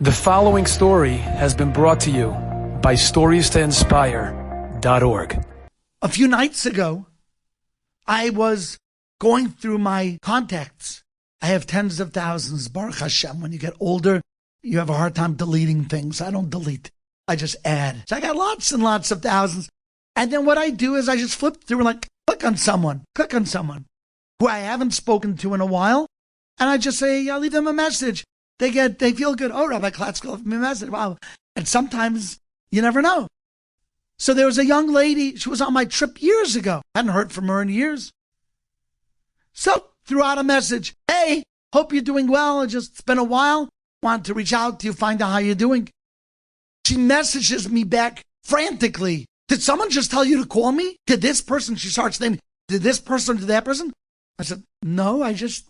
The following story has been brought to you by StoriesToInspire.org. A few nights ago, I was going through my contacts. I have tens of thousands, Baruch Hashem. When you get older, you have a hard time deleting things. I don't delete. I just add. So I got lots and lots of thousands. And then what I do is I just flip through and like click on someone who I haven't spoken to in a while. And I just say, I'll leave them a message. They feel good. Oh, Rabbi Klatzko left me a message. Wow. And sometimes you never know. So there was a young lady. She was on my trip years ago. I hadn't heard from her in years. So threw out a message. Hey, hope you're doing well. It's been a while. Want to reach out to you, find out how you're doing. She messages me back frantically. Did someone just tell you to call me? Did this person? She starts naming. Did this person? Did that person? I said, no, I just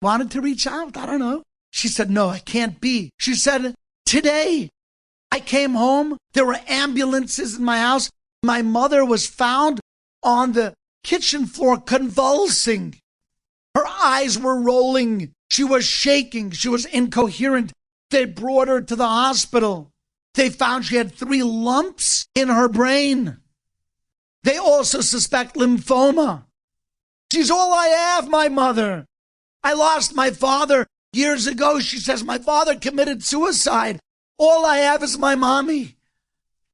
wanted to reach out. I don't know. She said, no, I can't be. She said, today I came home. There were ambulances in my house. My mother was found on the kitchen floor convulsing. Her eyes were rolling. She was shaking. She was incoherent. They brought her to the hospital. They found she had 3 lumps in her brain. They also suspect lymphoma. She's all I have, my mother. I lost my father years ago. She says, my father committed suicide. All I have is my mommy.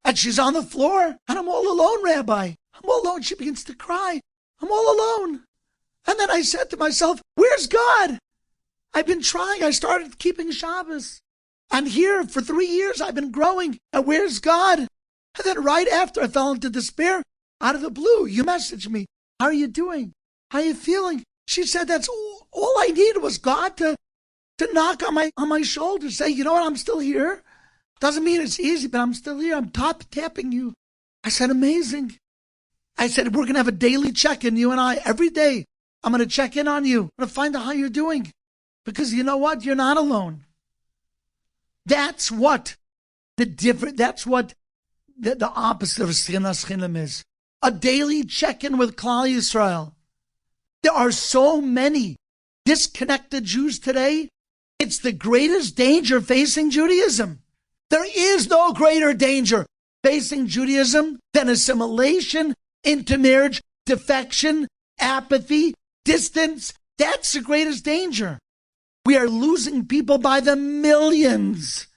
And she's on the floor. And I'm all alone, Rabbi. I'm all alone. She begins to cry. I'm all alone. And then I said to myself, where's God? I've been trying. I started keeping Shabbos. And here for 3 years I've been growing. And where's God? And then right after I fell into despair, out of the blue, you messaged me. How are you doing? How are you feeling? She said, that's all I needed was God to knock on my shoulder, say, you know what, I'm still here. Doesn't mean it's easy, but I'm still here. I'm tapping you. I said, amazing. I said, we're going to have a daily check-in, you and I, every day. I'm going to check in on you. I'm going to find out how you're doing. Because you know what? You're not alone. That's what the opposite of Sinas Chinam is. A daily check-in with Klal Yisrael. There are so many disconnected Jews today. It's the greatest danger facing Judaism. There is no greater danger facing Judaism than assimilation, intermarriage, defection, apathy, distance. That's the greatest danger. We are losing people by the millions.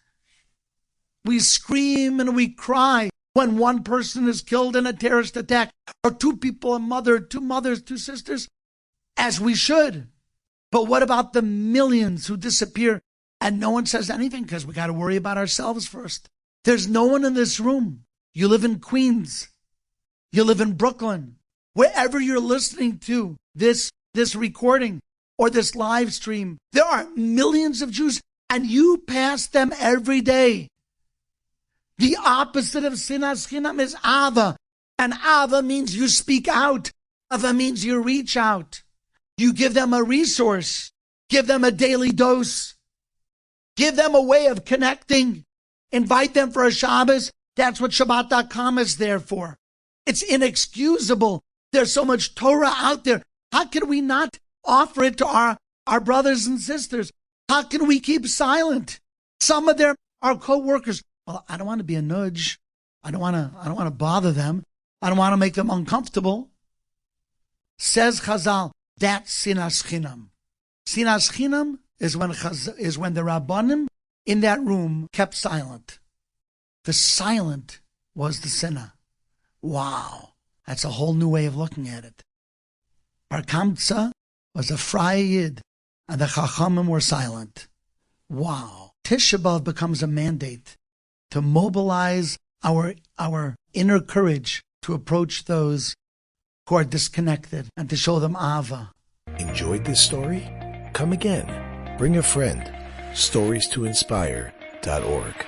We scream and we cry when one person is killed in a terrorist attack, or 2 people, a mother, 2 mothers, 2 sisters, as we should. But what about the millions who disappear and no one says anything because we got to worry about ourselves first? There's no one in this room. You live in Queens. You live in Brooklyn. Wherever you're listening to this recording or this live stream, there are millions of Jews and you pass them every day. The opposite of Sinas Chinam is Ava. And Ava means you speak out. Ava means you reach out. You give them a resource. Give them a daily dose. Give them a way of connecting. Invite them for a Shabbos. That's what Shabbat.com is there for. It's inexcusable. There's so much Torah out there. How can we not offer it to our brothers and sisters? How can we keep silent? Some of our co-workers, well, I don't want to be a nudge. I don't want to bother them. I don't want to make them uncomfortable. Says Chazal, that's Sinas Chinam. Sinas Chinam is when the Rabbanim in that room kept silent. The silent was the sinner. Wow. That's a whole new way of looking at it. Bar Kamsa was a Friar Yid, and the Chachamim were silent. Wow. Tisha B'Av becomes a mandate to mobilize our inner courage to approach those who are disconnected and to show them Ava. Enjoyed this story? Come again. Bring a friend. StoriesToInspire.org